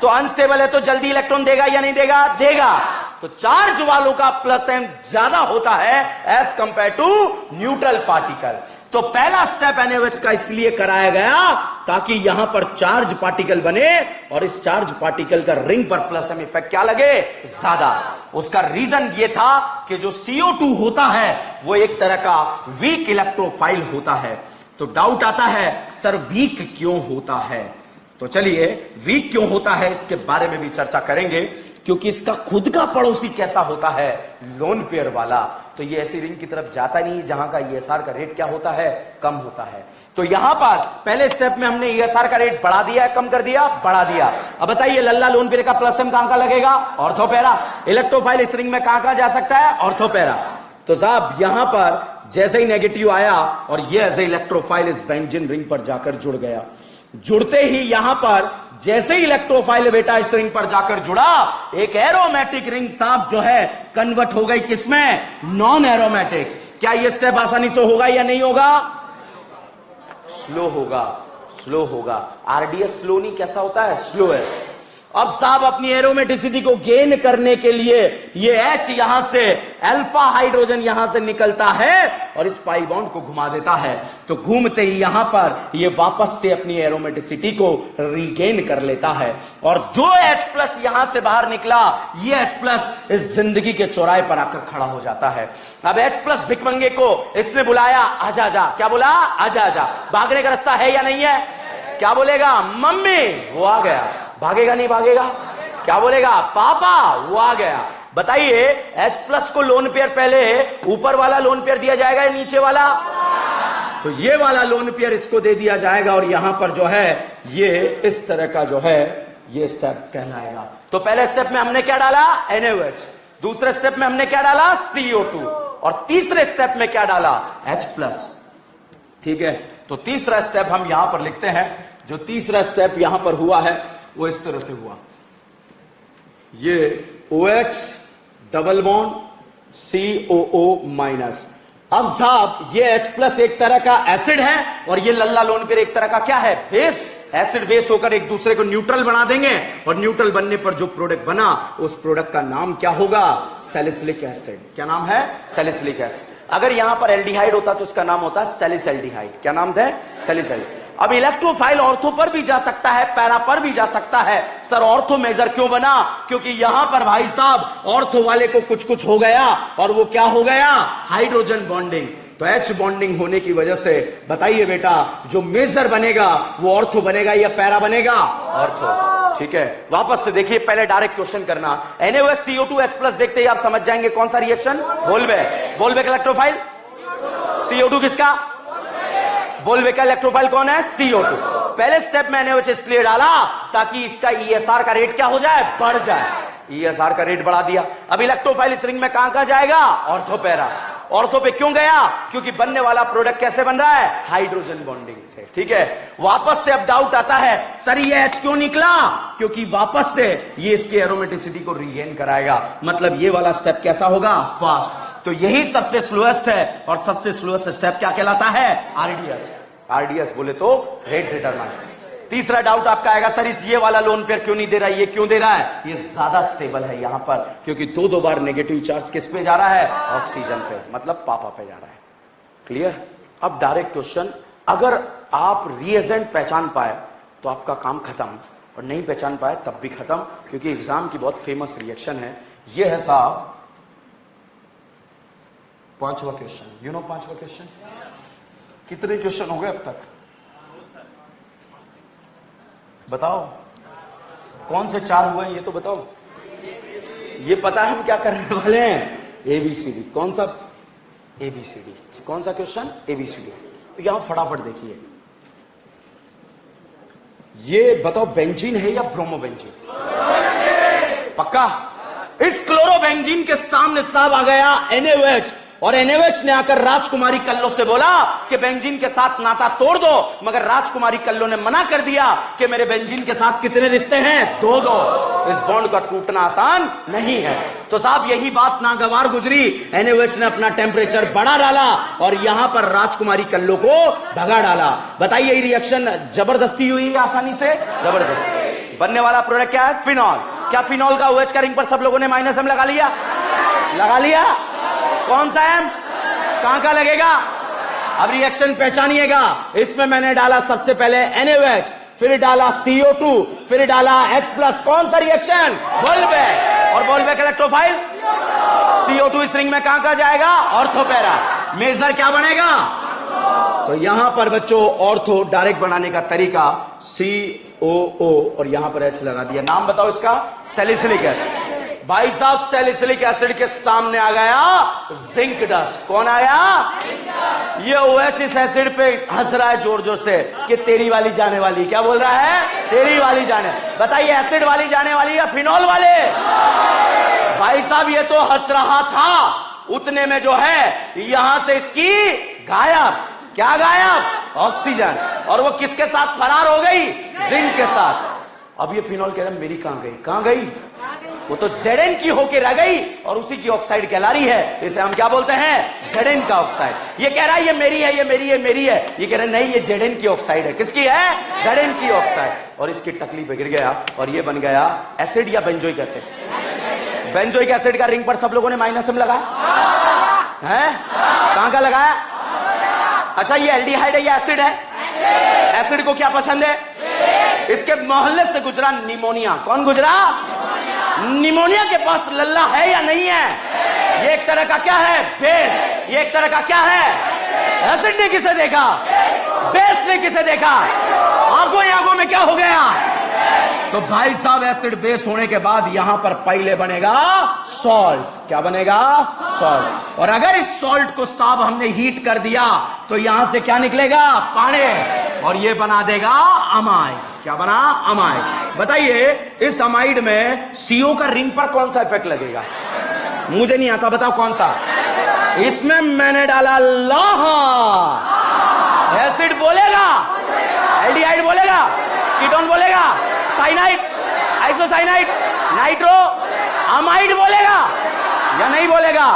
तो अनस्टेबल है तो जल्दी इलेक्ट्रॉन देगा या नहीं देगा? देगा। तो चार्ज वालों का +m ज्यादा होता है as compare to neutral particle. तो पहला स्टेप NaOH का इसलिए कराया गया ताकि यहां पर चार्ज पार्टिकल बने, और इस चार्ज पार्टिकल का रिंग पर +m इफेक्ट क्या लगे? ज्यादा। उसका रीजन ये था कि जो CO2 होता है वो एक तरह का वीक इलेक्ट्रोफाइल होता है। तो डाउट आता है सर वीक क्यों होता है? तो चलिए वीक क्यों होता है इसके बारे में भी चर्चा करेंगे, क्योंकि इसका खुद का पड़ोसी कैसा होता है? लोन पेयर वाला। तो ये ऐसी रिंग की तरफ जाता नहीं जहां का ESR का रेट क्या होता है? कम होता है। तो यहां पर पहले स्टेप में हमने ESR का रेट बढ़ा दिया, कम कर दिया, बढ़ा दिया। अब बताइए लल्ला लोन पेयर का +m कहां का लगेगा? ऑर्थोपैरा। इलेक्ट्रोफाइल इस रिंग में कहां जा सकता है? ऑर्थोपैरा। तो साहब यहां पर जैसे ही नेगेटिव आया और ये एज ए इलेक्ट्रोफाइल इस बेंजीन रिंग पर जाकर जुड़ गया, जुड़ते ही यहां पर जैसे ही इलेक्ट्रोफाइल बेटा इस रिंग पर जाकर जुड़ा, एक एरोमेटिक रिंग साहब जो है कन्वर्ट हो गई किसमें? Non aromatic. क्या ये स्टेप आसानी से होगा या नहीं होगा? स्लो होगा, स्लो होगा। RDS स्लो नहीं, कैसा होता है? स्लो है। अब साहब अपनी एरोमेटिसिटी को गेन करने के लिए ये H यहां से अल्फा हाइड्रोजन यहां से निकलता है और इस पाई बॉन्ड को घुमा देता है। तो घूमते ही यहां पर ये वापस से अपनी एरोमेटिसिटी को रीगेन कर लेता है, और जो H+ यहां से बाहर निकला, ये H+ इस जिंदगी के चौराहे पर आकर खड़ा हो जाता है। अब H+ भिकमंगे को इसने बुलाया, आजा आजा। क्या बोला? आजा आजा। भागने का रास्ता है या नहीं है? क्या बोलेगा? मम्मी। वो आ गया। भागेगा नहीं भागेगा? क्या बोलेगा? पापा। वो आ गया। बताइए H+ को लोन पेयर पहले ऊपर वाला लोन पेयर दिया जाएगा या नीचे वाला? तो ये वाला लोन पेयर इसको दे दिया जाएगा, और यहां पर जो है ये इस तरह का जो है ये स्टेप कहलाएगा। तो पहले स्टेप में हमने क्या डाला? NaOH। दूसरे स्टेप में हमने क्या डाला? CO2। और तीसरे स्टेप में क्या डाला? H+। ठीक है, तो तीसरा स्टेप हम यहां पर लिखते हैं। जो तीसरा स्टेप यहां पर हुआ है वो इस तरह से हुआ, ये OH डबल बॉन्ड COO-। अब साहब ये H+ एक तरह का एसिड है, और ये लल्ला लोन पेयर एक तरह का क्या है? बेस। एसिड बेस होकर एक दूसरे को न्यूट्रल बना देंगे, और न्यूट्रल बनने पर जो प्रोडक्ट बना उस प्रोडक्ट का नाम क्या होगा? Salicylic acid. क्या नाम है? Salicylic acid. अगर यहां पर एल्डिहाइड होता तो उसका नाम होता सैलिसल्डिहाइड। क्या नाम था? सैलिसल्डिहाइड। अब इलेक्ट्रोफाइल ऑर्थो पर भी जा सकता है, पैरा पर भी जा सकता है। सर ऑर्थो मेजर क्यों बना? क्योंकि यहां पर भाई साहब ऑर्थो वाले को कुछ कुछ हो गया, और वो क्या हो गया? Hydrogen bonding. तो H बॉन्डिंग होने की वजह से बताइए बेटा जो मेजर बनेगा वो ऑर्थो बनेगा या पैरा बनेगा? ऑर्थो। ठीक है, वापस से देखिए, पहले डायरेक्ट क्वेश्चन करना। NaOH CO2 H+ देखते ही आप समझ जाएंगे कौन सा रिएक्शन? बोलबेक इलेक्ट्रोफाइल। CO2 किसका? बोलबेक का इलेक्ट्रोफाइल कौन है? CO2। पहले स्टेप में NaOH इसलिए डाला ताकि इसका ESR का रेट क्या हो जाए? बढ़ जाए। ESR का रेट बढ़ा दिया। अब इलेक्ट्रोफाइल इस रिंग में कहां जाएगा? ऑर्थोपैरा। ऑर्थो पे क्यों गया? क्योंकि बनने वाला प्रोडक्ट कैसे बन रहा है? हाइड्रोजन बॉन्डिंग से। ठीक है, वापस से अब डाउट आता है, सर ये H क्यों निकला? क्योंकि वापस से ये इसके एरोमेटिसिटी को रीगेन कराएगा, मतलब ये वाला स्टेप कैसा होगा? फास्ट। तो यही सबसे स्लोएस्ट है, और सबसे स्लोएस्ट स्टेप क्या कहलाता है? आरडीएस। आरडीएस बोले तो रेट डिटरमाइन। तीसरा डाउट आपका आएगा, सर इस ये वाला लोन पेयर क्यों नहीं दे रहा है? ये क्यों दे रहा है? ये ज्यादा स्टेबल है यहां पर, क्योंकि दो बार नेगेटिव चार्ज किस पे जा रहा है? ऑक्सीजन पे, मतलब पापा पे जा रहा है। क्लियर? अब डायरेक्ट क्वेश्चन, अगर आप रिएजेंट पहचान पाए तो आपका काम खत्म, और नहीं पहचान पाए तब भी खत्म, क्योंकि एग्जाम की बहुत फेमस रिएक्शन है। ये है साहब पांचवा क्वेश्चन। यू नो पांचवा क्वेश्चन? कितने क्वेश्चन हो गए अब तक? बताओ कौन से 4 हुए ये तो बताओ। ये पता है हम क्या करने वाले हैं? एबीसीडी। कौन सा? एबीसीडी। कौन सा क्वेश्चन? एबीसीडी। तो यहां फटाफट देखिए, ये बताओ बेंजीन है या ब्रोमोबेंजीन? पक्का? इस क्लोरोबेंजीन के सामने साहब आ गया NaOH, और NaOH ने आकर राजकुमारी कल्लो से बोला कि बेंजीन के साथ नाता तोड़ दो, मगर राजकुमारी कल्लो ने मना कर दिया कि मेरे बेंजीन के साथ कितने रिश्ते हैं? 2। इस बॉन्ड का टूटना आसान नहीं है। तो साहब यही बात नागवार गुजरी, NaOH ने अपना टेम्परेचर बढ़ा डाला और यहां पर राजकुमारी कल्लो को भगा डाला। बताइए ये रिएक्शन जबरदस्ती हुई आसानी से? जबरदस्ती। बनने वाला प्रोडक्ट क्या है? फिनॉल। क्या फिनॉल का OH का रिंग पर सब लोगों ने -M लगा लिया? लगा लिया? कौन सा M? कहां का लगेगा? अब रिएक्शन पहचानिएगा। इसमें मैंने डाला सबसे पहले NaOH, फिर डाला CO2, फिर डाला H+। कौन सा रिएक्शन? बोल्बेक। और बोल्बेक इलेक्ट्रोफाइल CO2 इस रिंग में कहां का जाएगा? Ortho para. मेजर क्या बनेगा? तो यहां पर बच्चों ऑर्थो डायरेक्ट बनाने का तरीका COO, और यहां पर H लगा दिया। नाम बताओ इसका? Salicylic acid. भाई साहब सैलिसिलिक एसिड के सामने आ गया जिंक डस्ट। कौन आया? ये OH इस एसिड पे हंस रहा है जोर जोर से कि तेरी वाली जाने वाली। क्या बोल रहा है? तेरी वाली जाने। बताइए एसिड वाली जाने वाली या फिनॉल वाले? भाई साहब ये तो हंस रहा था, उतने में जो है यहां से इसकी गायब। क्या गायब? ऑक्सीजन। और वो किसके साथ फरार हो गई? जिंक के साथ। अब ये फिनॉल कह रहा है मेरी कहां गई? कहां गई? वो तो Zn की होके रह गई और उसी की ऑक्साइड कहला रही है। इसे हम क्या बोलते हैं? Zn का ऑक्साइड। ये कह रहा है ये मेरी है, ये मेरी है, मेरी है। ये कह रहा है नहीं, ये Zn की ऑक्साइड है। किसकी है? Zn की ऑक्साइड। और इसकी टकली पे गिर गया और ये बन गया एसिड या बेंजोइक एसिड। बेंजोइक एसिड का रिंग पर सब लोगों ने -M लगाया है? कहां का लगाया? अच्छा ये एल्डिहाइड है या एसिड है? एसिड को क्या पसंद है? इसके मोहल्ले से गुजरा निमोनिया। कौन गुजरा? निमोनिया के पास लल्ला है या नहीं है? ये एक तरह का क्या है? बेस। ये एक तरह का क्या है? एसिड ने किसे देखा? बेस ने किसे देखा? आंखों ही आंखों में क्या हो गया? तो भाई साहब एसिड बेस होने के बाद यहां पर पहले बनेगा सॉल्ट। क्या बनेगा? सॉल्ट। और अगर इस सॉल्ट को साहब हमने हीट कर दिया तो यहां से क्या निकलेगा? पानी। और ये बना देगा अमाइड। क्या बना? अमाइड। बताइए इस अमाइड में CO का रिंग पर कौन सा इफेक्ट लगेगा? मुझे नहीं आता, बताओ कौन सा? इसमें मैंने डाला लोहा। एसिड बोलेगा, एल्डिहाइड बोलेगा, कीटोन बोलेगा, साइनाइड, आइसोसाइनाइड, नाइट्रो, अमाइड बोलेगा या नहीं बोलेगा?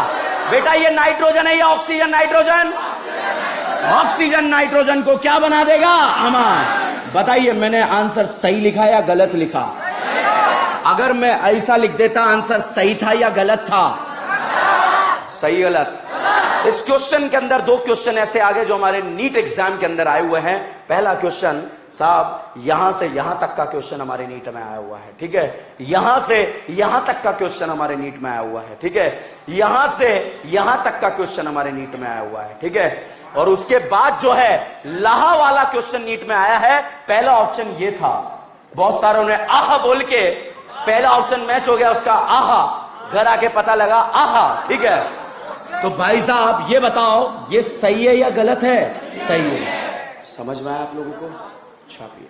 बेटा ये नाइट्रोजन है या ऑक्सीजन? नाइट्रोजन। ऑक्सीजन नाइट्रोजन को क्या बना देगा? अमाइड। बताइए मैंने आंसर सही लिखा या गलत लिखा? अगर मैं ऐसा लिख देता आंसर सही था या गलत था? सही गलत। इस क्वेश्चन के अंदर 2 क्वेश्चन ऐसे आगे जो हमारे नीट एग्जाम के अंदर आए हुए हैं। पहला क्वेश्चन साहब यहां से यहां तक का क्वेश्चन हमारे नीट में आया हुआ है। ठीक है, यहां से यहां तक का क्वेश्चन हमारे नीट में आया हुआ है। ठीक है, यहां से यहां तक का क्वेश्चन हमारे नीट में आया हुआ है। ठीक है, और उसके बाद जो है लाहा वाला क्वेश्चन नीट में आया है। पहला ऑप्शन ये था, बहुत सारों ने आहा बोल के पहला ऑप्शन मैच हो गया उसका आहा, घर आके पता लगा आहा। ठीक है, तो भाई साहब ये बताओ ये सही है या गलत है? सही है। समझ में आया आप लोगों को? छापिए।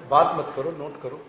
बात मत करो, नोट करो।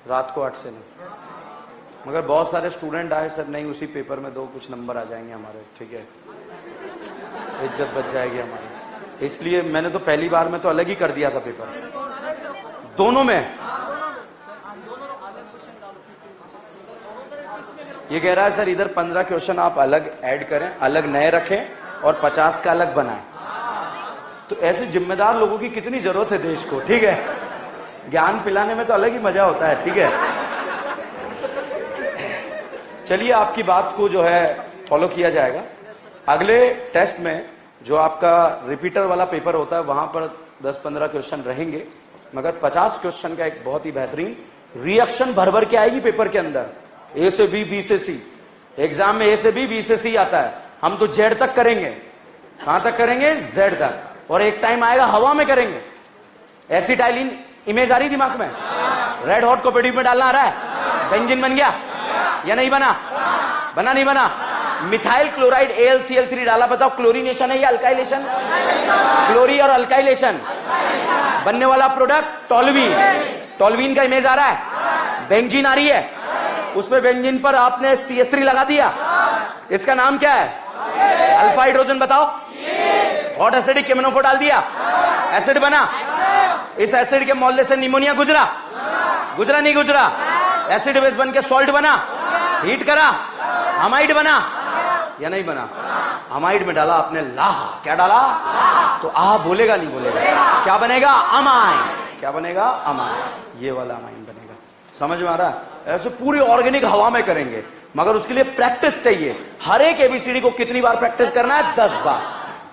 रात को 8 से नहीं, मगर बहुत सारे स्टूडेंट आए सर नहीं उसी पेपर में दो, कुछ नंबर आ जाएंगे हमारे, ठीक है, इज्जत बच जाएगी हमारी, इसलिए मैंने तो पहली बार में तो अलग ही कर दिया था पेपर, दोनों में। ये कह रहा है सर इधर 15 क्वेश्चन आप अलग ऐड करें, अलग नए रखें और 50 का अलग बनाएं। तो ऐसे जिम्मेदार लोगों की कितनी जरूरत है देश को, ठीक है, ज्ञान पिलाने में तो अलग ही मजा होता है, ठीक है। चलिए आपकी बात को जो है फॉलो किया जाएगा। अगले टेस्ट में जो आपका रिपीटर वाला पेपर होता है वहां पर 10-15 क्वेश्चन रहेंगे, मगर 50 क्वेश्चन का एक बहुत ही बेहतरीन रिएक्शन भर भर के आएगी पेपर के अंदर, ए से बी, बी से सी। एग्जाम में ए से बी, बी से सी आता है, हम तो जेड तक करेंगे। कहां तक करेंगे? जेड तक। और एक टाइम आएगा हवा में करेंगे। एसिटाइलिन इमेज आ रही दिमाग में? रेड हॉट को पेटी में डालना आ रहा है? बेंजीन बन गया या नहीं बना? बना नहीं बना? मिथाइल क्लोराइड AlCl3 डाला, बताओ क्लोरीनेशन है या अल्काइलेशन? क्लोरी और अल्काइलेशन बनने वाला प्रोडक्ट टोल्यूइन। टोल्यूइन का इमेज आ रहा है, बेंजीन आ रही है, उसमें बेंजीन पर आपने CH3 लगा दिया, इसका नाम क्या है? Alpha hydrogen. बताओ, हॉट एसिडिक केमिनोफोर डाल दिया, एसिड बना। इस एसिड के मोल्ले से निमोनिया गुजरा? गुजरा नहीं गुजरा? एसिड बेस बन के सॉल्ट बना, हीट करा, अमाइड बना या नहीं बना? अमाइड में डाला आपने लाह, क्या डाला? तो आह बोलेगा नहीं बोलेगा? क्या बनेगा? अमाइन। क्या बनेगा? अमाइन। ये वाला अमाइन बनेगा। समझ में आ रहा है? ऐसे पूरी ऑर्गेनिक हवा में करेंगे, मगर उसके लिए प्रैक्टिस चाहिए। हर एक ABCD को कितनी बार प्रैक्टिस करना है? 10 बार।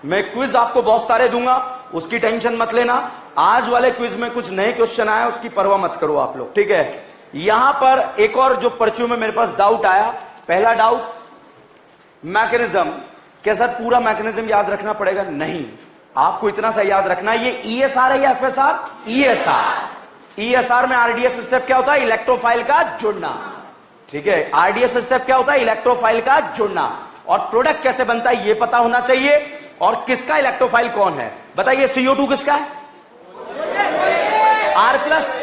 मैं क्विज आपको बहुत सारे दूंगा, उसकी टेंशन मत लेना। आज वाले क्विज में कुछ नए क्वेश्चन आए, उसकी परवाह मत करो आप लोग, ठीक है। यहां पर एक और जो पर्चियों में मेरे पास डाउट आया, पहला डाउट मैकेनिज्म। क्या सर पूरा मैकेनिज्म याद रखना पड़ेगा? नहीं, आपको इतना सा याद रखना, ये ESR है या FSR? ESR। ESR में RDS स्टेप क्या होता है? इलेक्ट्रोफाइल का जुड़ना, ठीक है। RDS स्टेप क्या होता है? इलेक्ट्रोफाइल का जुड़ना। और प्रोडक्ट कैसे बनता है ये पता होना चाहिए। और किसका इलेक्ट्रोफाइल कौन है बताइए? CO2 किसका है? R plus,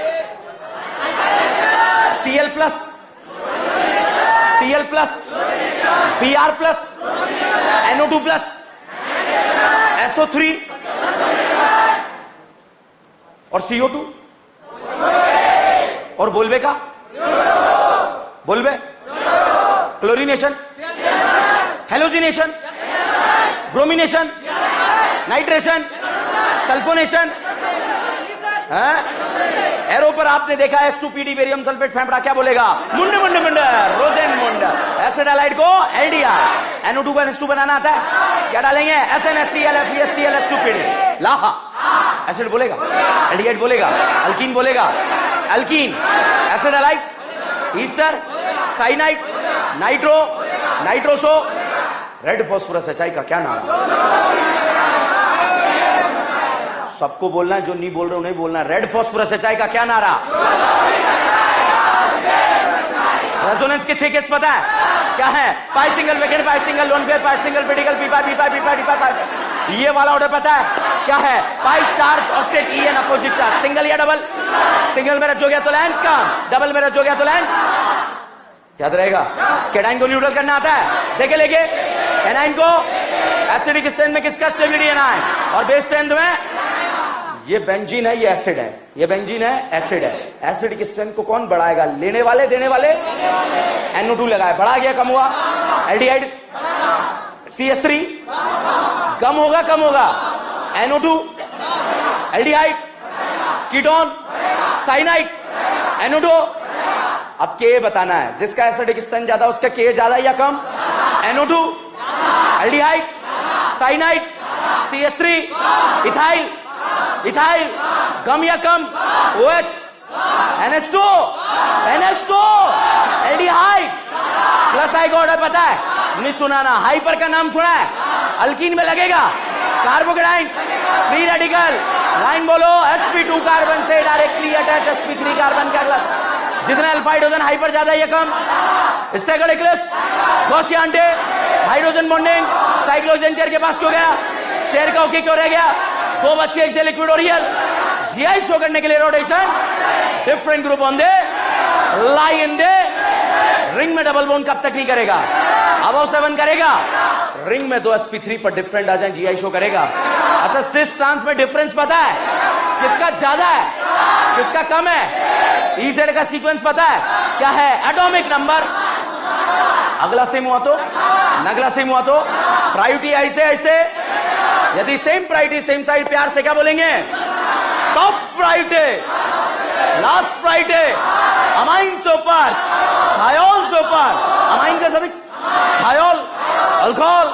Cl plus, Cl plus, Br plus, NO2 plus, SO3 और CO2 और बोलबे का? बोलबे chlorination, halogenation, bromination, nitration, sulphonation, arrow पर आपने देखा H2PD बेरियम सल्फेट फेंपड़ा, क्या बोलेगा? मुंड मुंड मुंड, रोजेन मुंड। एसिड हैलाइड को LDR, NO2 का H2 बनाना आता है, क्या डालेंगे? SnHCl FeSCl H2PD, लाहा। एसिड बोलेगा, एल्डिहाइड बोलेगा, अल्कीन बोलेगा, alkyne, acid halide, Easter, cyanide, nitro, nitroso, red phosphorus HI का क्या नाम है? सबको बोलना है, जो नहीं बोल रहे हो नहीं बोलना है। रेड फास्फोरस HI का क्या नारा? रेजोनेंस के 6 केस पता है क्या है? Pi single vacant, pi single lone pair, pi single पेडिकल, पी पाई, पाई। ये वाला ऑर्डर पता है क्या है? Pi charge, octet, EN opposite charge, single या डबल? सिंगल में रच हो गया तो लाइन कम, डबल में रच हो गया तो लाइन याद रहेगा। कैटाइन को न्यूट्रल करना आता है? देखे लेके एनाइन को एसिडिक स्ट्रेंथ में किसका स्टेबिलिटी एनाइन, और बेस स्ट्रेंथ में ये बेंजीन है, ये एसिड है, ये बेंजीन है, एसिड है। एसिडिक स्ट्रेंथ को कौन बढ़ाएगा, लेने वाले देने वाले? NO2 लगाए, बढ़ा गया कम हुआ, एल्डिहाइड CH3 कम होगा कम होगा, NO2 aldehyde ketone cyanide NO2। अब Ka बताना है, जिसका एसिडिक स्ट्रेंथ ज्यादा उसका Ka ज्यादा या कम? NO2 aldehyde cyanide CH3 ethyl ethyl कम या कम? OH NH2 aldehyde plus I का ऑर्डर पता है? नहीं सुना ना, हाइपर का नाम सुना है? अल्कीन में लगेगा कार्बोकेटाइन फ्री रेडिकल, लाइन बोलो, sp2 कार्बन से डायरेक्टली अटैच sp3 कार्बन का अगला, जितना अल्फा हाइड्रोजन हाइपर ज्यादा या कम? Staggered eclipse gaussian anti hydrogen bonding, साइक्लोजेन चेयर के पास क्यों गया? चेयर का ओके क्यों रह गया? दो बच्चे एक से लिक्विड और रियल, जीआई शो करने के लिए rotation, different group on they lie in they ring में डबल बॉन्ड कब तक नहीं करेगा? अबव 7 करेगा, रिंग में दो sp3 पर डिफरेंट आ जाए, जीआई शो करेगा। अच्छा सिस ट्रांस में डिफरेंस पता है? किसका ज्यादा है किसका कम है? EZ का सीक्वेंस पता है क्या है? एटॉमिक नंबर, अगला सेम हुआ तो नगला सेम हुआ तो प्रायोरिटी ऐसे ऐसे, यदि सेम प्रायोरिटी सेम साइड, प्यार से क्या बोलेंगे? Top priority last priority, amine से ऊपर थायोल से ऊपर, अमाइन का suffix thiol, alcohol,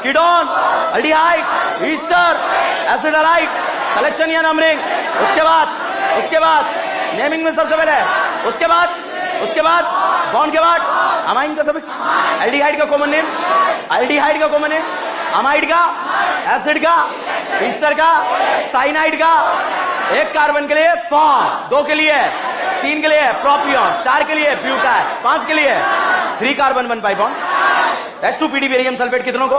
ketone, aldehyde, Easter, acid halide, selection या नंबरिंग, उसके बाद नेमिंग में सबसे पहले, उसके बाद बॉन्ड के बाद अमाइन का सफिक्स, एल्डिहाइड का कॉमन नेम, एल्डिहाइड का कॉमन नेम, अमाइड का, एसिड का, ईस्टर का, साइनाइड का, एक कार्बन के लिए फॉर्म, 2 के लिए, 3 के लिए प्रोपियन, 4 के लिए ब्यूटाइल, 5 के लिए 3 carbon 1 pi bond, H2PD barium sulphate कितनों को?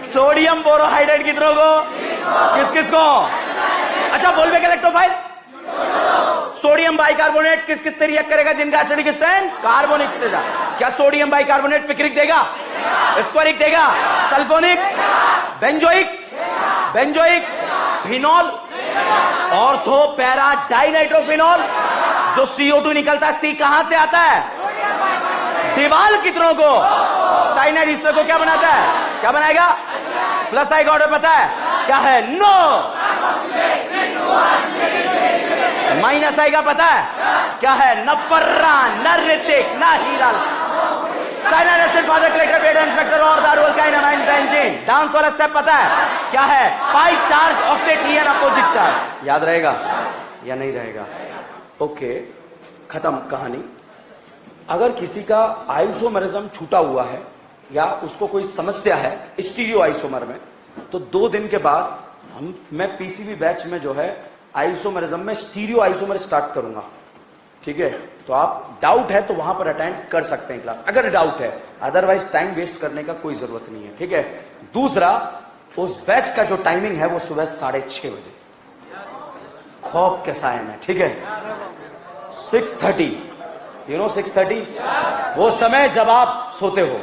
सोडियम बोरोहाइड्रेट कितनों को? किस किस को? अच्छा बोलबेक इलेक्ट्रोफाइल, सोडियम बाइकार्बोनेट किस किस से रिएक्ट करेगा जिनका एसिडिक स्ट्रेंथ कार्बोनिक से? क्या सोडियम बाइकार्बोनेट पिक्रिक देगा, स्क्वारिक देगा, sulphonic, benzoic, phenol, ortho para dinitrophenol, जो CO2 निकलता है, C कहां से आता है? दीवाल कितनों को? साइनाइड ईस्टर को क्या बनाता है? क्या बनाएगा? प्लस आई का ऑर्डर पता है क्या है? नो। माइनस आई का पता है क्या है? न फर्रान, न ऋतिक, न हीराल। साइनाइड एसिड फादर कलेक्टर बेटा इंस्पेक्टर और दारू अल्काइन अमाइन बेंजीन। डांस वाला स्टेप पता है क्या है? Pi charge octet लियन opposite charge. याद रहेगा या नहीं रहेगा? ओके, खत्म कहानी। अगर किसी का आइसोमरिज्म छूटा हुआ है या उसको कोई समस्या है स्टीरियो आइसोमर में, तो 2 दिन के बाद मैं पीसीबी बैच में जो है आइसोमरिज्म में स्टीरियो आइसोमर स्टार्ट करूंगा। ठीक है, तो आप डाउट है तो वहां पर अटेंड कर सकते हैं क्लास, अगर डाउट है, अदरवाइज टाइम वेस्ट करने का कोई जरूरत नहीं है। ठीक है, दूसरा, उस बैच का जो टाइमिंग है वो सुबह 6:30 बजे खौफ के साय में। ठीक है, 6:30, 6:30 वो समय जब आप सोते हो।